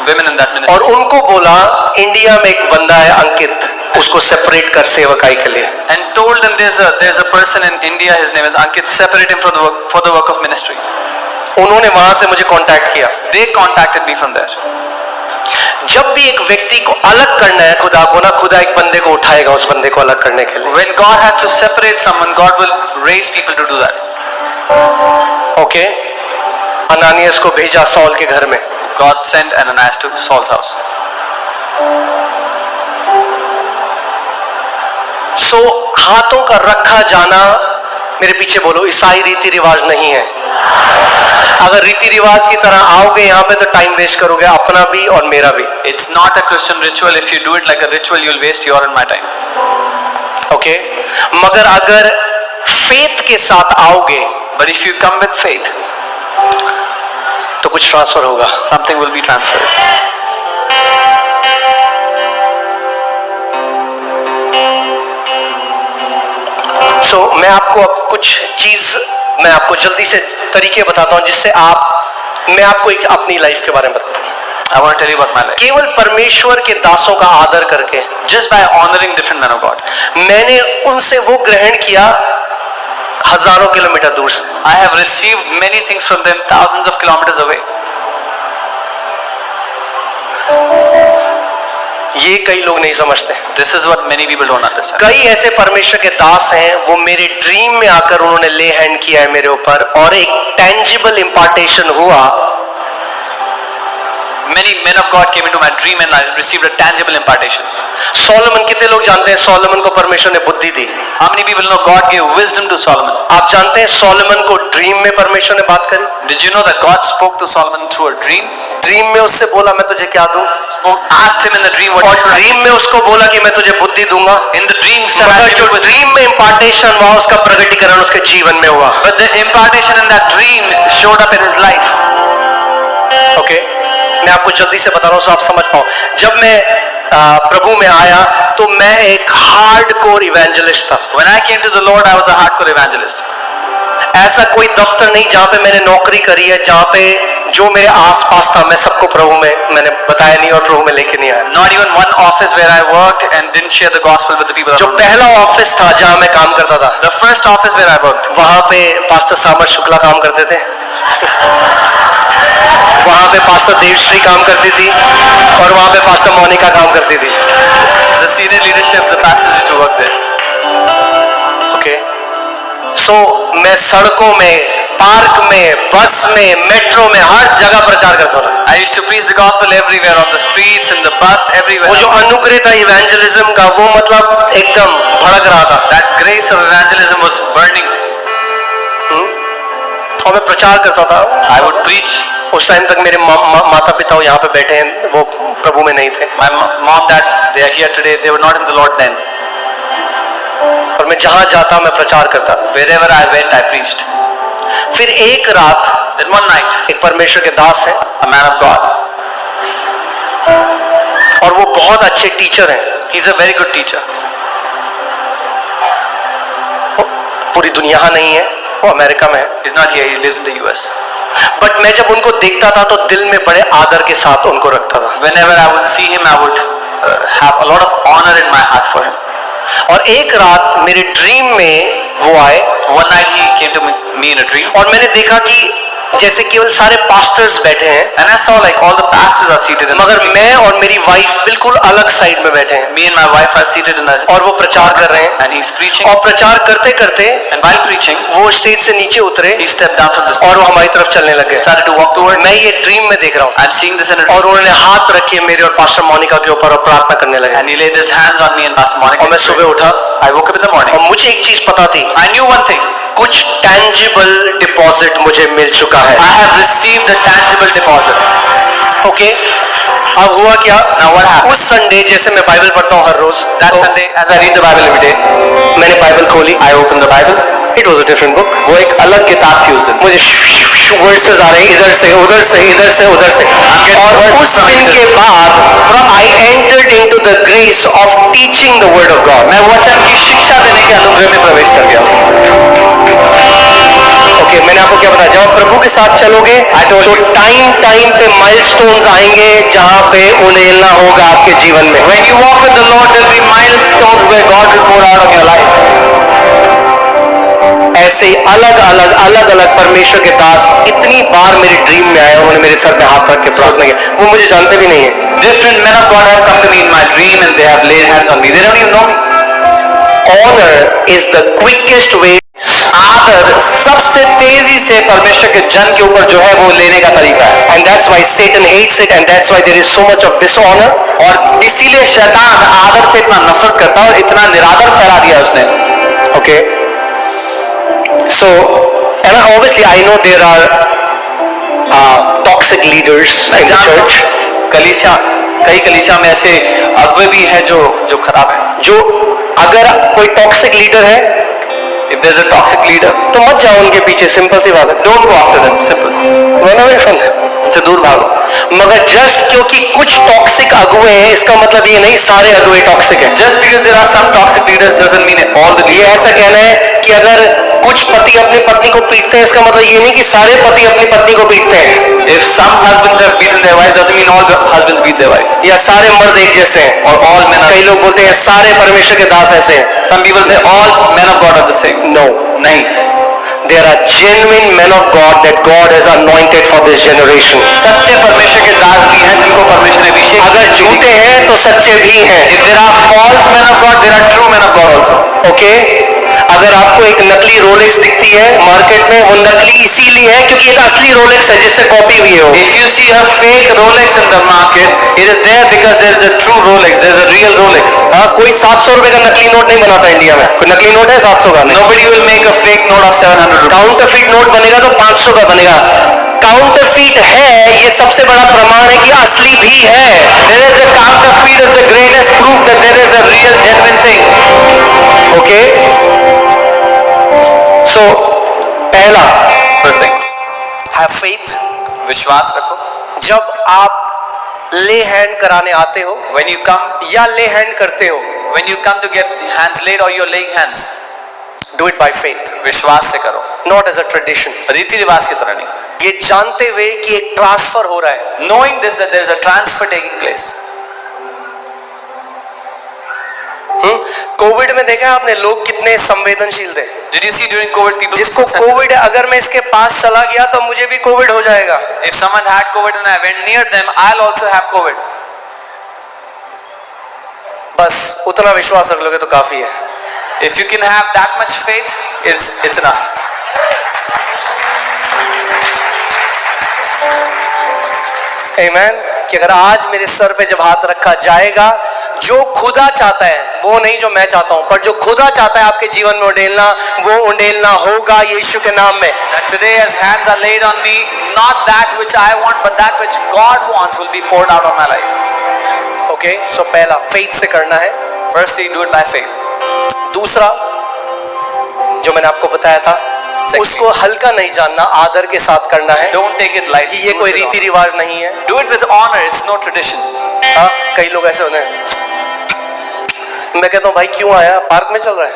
women in that ministry और उनको बोला इंडिया में एक बंदा है अंकित, उसको सेपरेट कर सेवकाई के लिए। and told them there's a person in India, his name is Ankit, separate him for the work of ministry. उन्होंने वहां से मुझे कांटेक्ट किया। They contacted me from there. जब भी एक व्यक्ति को अलग करना है खुदा को ना, खुदा एक बंदे को उठाएगा उस बंदे को अलग करने के लिए. When God has to separate someone, God will raise people to do that. Okay, Ananias को भेजा सौल के घर में. God sent Ananias to Saul's house. सो हाथों का रखा जाना, मेरे पीछे बोलो, ईसाई रीति रिवाज नहीं है. अगर रीति रिवाज की तरह आओगे यहाँ पे तो टाइम वेस्ट करोगे, अपना भी और मेरा भी. It's not a Christian ritual. If you do it like a ritual, you'll waste your and my time. Okay, मगर अगर फेथ के साथ आओगे But if you come with faith, तो कुछ ट्रांसफर होगा. something will be transferred. सो मैं आपको अब कुछ चीज, मैं आपको जल्दी से तरीके बताता हूं जिससे मैं आपको एक अपनी लाइफ के बारे में बताता हूं. I want to tell you about my life. केवल परमेश्वर के दासों का आदर करके, Just by honoring different men of God, मैंने उनसे वो ग्रहण किया हजारों किलोमीटर दूर से. I have received many things from them thousands of kilometers away. ये कई लोग नहीं समझते. This is what many people don't understand. कई ऐसे परमेश्वर के दास हैं, वो मेरे ड्रीम में आकर उन्होंने ले हैंड किया है मेरे ऊपर, और एक टेंजिबल इम्पार्टेशन हुआ. Many men of God came into my dream and I received a tangible impartation. Solomon, कितने लोग जानते हैं सोलोमन को परमेश्वर ने बुद्धि दी? How many people know God gave wisdom to Solomon? आप जानते हैं सोलोमन को ड्रीम में परमेश्वर ने बात करी? Did you know that God spoke to Solomon through a dream? Dream में उससे बोला मैं तुझे क्या दूं, Asked him in the dream what और he should ड्रीम में उसको बोला कि मैं तुझे बुद्धि दूंगा. In the dream, मगर जो ड्रीम में इम्पार्टेशन हुआ उसका प्रगटीकरण उसके जीवन में हुआ. but the impartation in that dream showed up in his life. Okay, मैं आपको जल्दी से बता रहा हूँ, आप समझ पाओ. जब मैं प्रभु में आया तो मैं एक हार्डकोर इवेंजलिस्ट था. When I came to the Lord, I was a hardcore evangelist. ऐसा कोई दफ्तर नहीं जहाँ पे मैंने नौकरी करी है, जहाँ पे जो मेरे आसपास था मैं सबको प्रभु में मैंने बताया नहीं और प्रभु में लेके नहीं आया. Not even one office where I worked and didn't share the gospel with the people जो around me. पहला ऑफिस था जहाँ मैं काम करता था, The first office where I worked, वहाँ पे पास्टर सामर शुक्ला काम करते थे, वहाँ पे पास्टर देवश्री काम करती थी, और वहाँ पे पास्टर मोनिका काम करती थी. the senior leadership, the pastors used to work there. Okay, so मैं सड़कों में, पार्क में, बस में, मेट्रो में, हर जगह प्रचार करता था. I used to preach the gospel everywhere, on the streets, in the bus, everywhere. वो जो अनुग्रह था इवेंजलिज्म का, वो मतलब एकदम भड़क रहा था. That grace of evangelism was burning. और मैं प्रचार करता था. I would preach. उस टाइम तक मेरे माता पिता यहाँ पे बैठे हैं, वो प्रभु में नहीं थे. My mom, dad, they are here today. They were not in the Lord then. और मैं जहाँ जाता मैं प्रचार करता. Wherever I went, I preached. फिर एक रात Then one night, एक परमेश्वर के दास है, a man of God, और वो बहुत अच्छे टीचर हैं. he's a very good teacher. पूरी दुनिया नहीं है, वो अमेरिका में है. He's not here. He lives in the U.S. But मैं जब उनको देखता था तो दिल में बड़े आदर के साथ उनको रखता था. Whenever I would see him, I would have a lot of honor in my heart for him. और एक रात मेरे ड्रीम में वो आए, One night he came to me in a dream, और मैंने देखा कि जैसे केवल सारे पास्टर्स बैठे हैं, and I saw like all the pastors are seated in मगर मैं और मेरी वाइफ बिल्कुल अलग साइड में बैठे हैं, me and my wife are seated in a, और वो प्रचार कर रहे हैं. and he's preaching, और प्रचार करते करते and while preaching, वो स्टेज से नीचे उतरे he stepped down from the stage, और वो हमारी तरफ चलने लगे. started to walk towards me. मैं ये ड्रीम में देख रहा हूँ, I'm seeing this in a dream, और उन्होंने हाथ रखे मेरे और पास्टर मोनिका के ऊपर और प्रार्थना करने लगे. and he laid his hands on me and Pastor Monica. और मैं सुबह उठा I woke up in the morning. और मुझे एक चीज पता थी, I knew one thing. कुछ टेंजिबल डिपॉजिट मुझे मिल चुका है. I have received a tangible deposit. Okay, अब हुआ क्या? Now what happened? उस संडे जैसे मैं बाइबल पढ़ता हूँ हर रोज, That तो Sunday, as I read the Bible every day, मैंने बाइबल खोली. I opened the Bible. It was a different book. वो एक अलग किताब थी उस दिन. मुझे वर्सेस आ रहे हैं इधर से उधर से इधर से उधर से, और उस दिन के बाद I entered into the grace of teaching the word of God. मैं वचन की शिक्षा देने के अनुग्रह में प्रवेश कर गया. ओके, मैंने आपको क्या बताया, जब आप प्रभु के साथ चलोगे तो टाइम टाइम पे माइलस्टोन्स आएंगे जहां पे उन्हेलना होगा आपके जीवन में. When you walk with the Lord, there will be milestones where God will pour out of your life. ऐसे ही अलग अलग परमेश्वर के दास इतनी बार मेरे ड्रीम में आए, उन्होंने मेरे सर पे हाथ रख के प्रार्थना की. वो मुझे जानते भी नहीं है. Different men of God have come to me in my dream and they have laid hands on me. They don't even know me. Honor is the quickest way. आदर सबसे तेजी से परमेश्वर के जन के ऊपर जो है वो लेने का तरीका है. And that's why Satan hates it, and that's why there is so much of dishonor. और इसीलिए शैतान आदर से इतना नफरत करता है और इतना निरादर फैला दिया उसने. Okay. So, and obviously I know there are toxic leaders in the church. कलीसिया कई कलीसिया में ऐसे अगुवे भी हैं जो खराब हैं. जो अगर कोई टॉक्सिक लीडर है, If there's a toxic leader, तो मत जाओ उनके पीछे. सिंपल सी बात है. don't go after them. Simple. Run away from them. से दूर भागो. मगर जस्ट क्योंकि कुछ टॉक्सिक अगुए हैं, इसका मतलब ये नहीं सारे अगुए टॉक्सिक हैं. Just because there are some toxic leaders doesn't mean all the ये leaders. ऐसा कहना है कि अगर कुछ पति अपनी पत्नी को पीटते हैं, इसका मतलब ये नहीं कि सारे पति अपनी पत्नी को पीटते हैं. If some husbands have beaten their wives doesn't mean all the husbands beat their wife. या सारे मर्द एक जैसे हैं. Or all men are. कई लोग बोलते हैं सारे परमेश्वर के दास ऐसे हैं. Some people say all men of God are the same. No. नहीं. There are genuine men of God that God has anointed for this generation. सच्चे परमेश्वर के दास भी हैं जिनको परमेश्वर ने अभिषेक. अगर झूठे हैं तो सच्चे भी हैं. If there are false men of God, there are true men of God also. Okay. अगर आपको एक नकली रोलेक्स दिखती है मार्केट में, वो नकली इसीलिए है क्योंकि एक असली रोलेक्स है जिससे कॉपी हुई हो. If you see a fake Rolex in the market, it is there because there is a true Rolex. There is a real Rolex. हाँ, कोई 700 रुपए का नकली नोट नहीं बनाता इंडिया में. कोई नकली नोट है 700 का? Nobody will make a fake note of 700 rupees. Counterfeit note बनेगा तो 500 का बनेगा. काउंटरफीट है, ये सबसे बड़ा प्रमाण है कि असली भी है. There is a counterfeit is the greatest proof that there is a real genuine thing. Okay. So पहला, First thing, हैव फेथ. विश्वास रखो. जब आप ले हैंड कराने आते हो When you come, या ले हैंड करते हो, when you come to get hands laid or you're laying hands, do it by faith, विश्वास से करो. Not as a tradition. रीति रिवाज की तरह नहीं. ये जानते हुए कि एक ट्रांसफर हो रहा है. Knowing this that there is a transfer taking place. Covid में देखा आपने लोग कितने संवेदनशील थे. Did you see during COVID people? जिसको कोविड है, अगर मैं इसके पास चला गया तो मुझे भी कोविड हो जाएगा. If someone had COVID and I went near them, I'll also have COVID. बस उतना विश्वास रख लोगे तो काफी है. If you can have that much faith, it's enough. आमेन. कि अगर आज मेरे सर पे जब हाथ रखा जाएगा, जो खुदा चाहता है, वो नहीं जो मैं चाहता हूं, पर जो खुदा चाहता है आपके जीवन में उंडेलना, वो उंडेलना होगा यीशु के नाम में. That today as hands are laid on me, not that which I want, but that which God wants will be poured out on my life. Okay. So पहला फेथ से करना है. Firstly, do it by faith. दूसरा जो मैंने आपको बताया था, उसको हल्का नहीं जानना, आदर के साथ करना है. Don't take it lightly. कि ये कोई रीति रिवाज नहीं है. Do it with honor. It's no tradition. हाँ, कई लोग ऐसे होते हैं. मैं कहता हूँ भाई क्यों आया, पार्क में चल रहा है.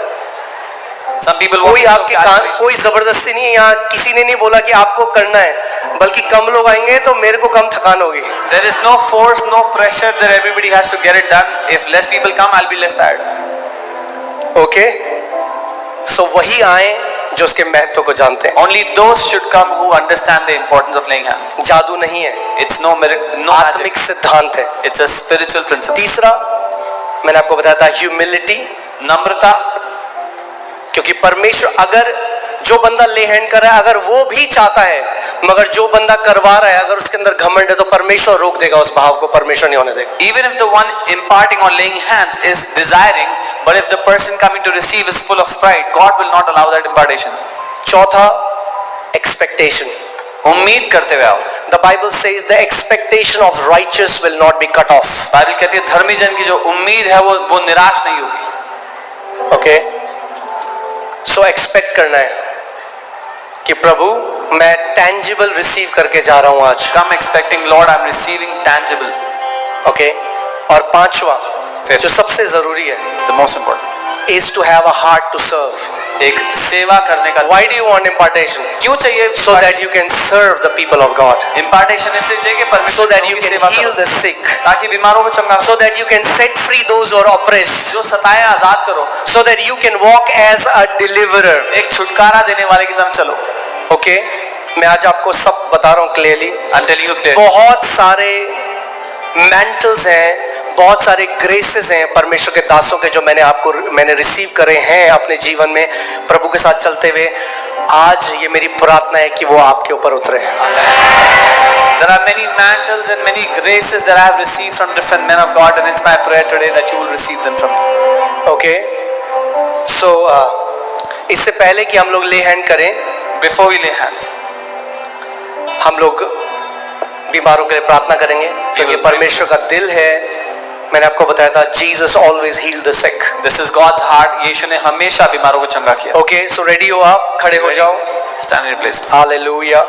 Some people कोई want आपके कान, कोई जबरदस्ती नहीं है. यहाँ किसी ने नहीं बोला कि आपको करना है, बल्कि कम लोग आएंगे तो मेरे को कम थकान होगी. There is no force, no pressure that everybody has to get it done. If less people come, I'll be less tired. Okay. So वही आए जो उसके महत्व को जानते हैं. Only those should come who understand the importance of laying hands. जादू नहीं है, It's no miracle, no magic. आत्मिक सिद्धांत है. It's a spiritual principle. तीसरा मैंने आपको बताया था ह्यूमिलिटी. नम्रता. क्योंकि परमेश्वर, अगर जो बंदा ले हैंड कर रहा है, अगर वो भी चाहता है, मगर जो बंदा करवा रहा है अगर उसके अंदर घमंड है, तो परमेश्वर रोक देगा उस भाव को. परमेश्वर नहीं होने देगा. Even if the one imparting or laying hands is desiring, but if the person coming to receive is full of pride, God will not allow that impartation. चौथा, एक्सपेक्टेशन. उम्मीद करते हुए आओ. The Bible says the expectation of righteous will not be cut off. Bible कहती है धर्मी जन की जो उम्मीद है वो निराश नहीं होगी. ओके. सो एक्सपेक्ट करना है कि प्रभु मैं टैंजिबल रिसीव करके जा रहा हूं आज. Come expecting, Lord, I'm receiving tangible. Okay. और पांचवा Fifth. जो सबसे जरूरी है, The most important. is to have a heart to serve. एक सेवा करने का. Why do you want impartation? क्यों चाहिए? So that you can serve the people of God. Impartation इसलिए चाहिए कि परमेश्वर So that की you can सेवा heal करो. the sick. ताकि बीमारों को चंगा. So that you can set free those who are oppressed. जो सताए आजाद करो. So that you can walk as a deliverer. एक छुटकारा देने वाले की तरफ चलो. Okay? मैं आज आपको सब बता रहा हूँ clearly. I'm telling you clearly. बहुत सारे मैंटल्स हैं, बहुत सारे ग्रेसेस हैं परमेश्वर के दासों के जो मैंने रिसीव करे हैं अपने जीवन में प्रभु के साथ चलते हुए। आज ये मेरी प्रार्थना है कि वो आपके ऊपर उतरे। There are many mantles and many graces that I have received from different men of God, and it's my prayer today that you will receive them from me. Okay, so इससे पहले कि हम लोग ले हैंड करें, Before we lay hands, हम लोग बीमारों के लिए प्रार्थना करेंगे क्योंकि परमेश्वर का दिल है। मैंने आपको बताया था Jesus always heal the sick. this is God's heart. यीशु ने हमेशा बीमारों को चंगा किया। ओके, सो रेडी हो आप, खड़े हो जाओ। Stand in your places. Hallelujah.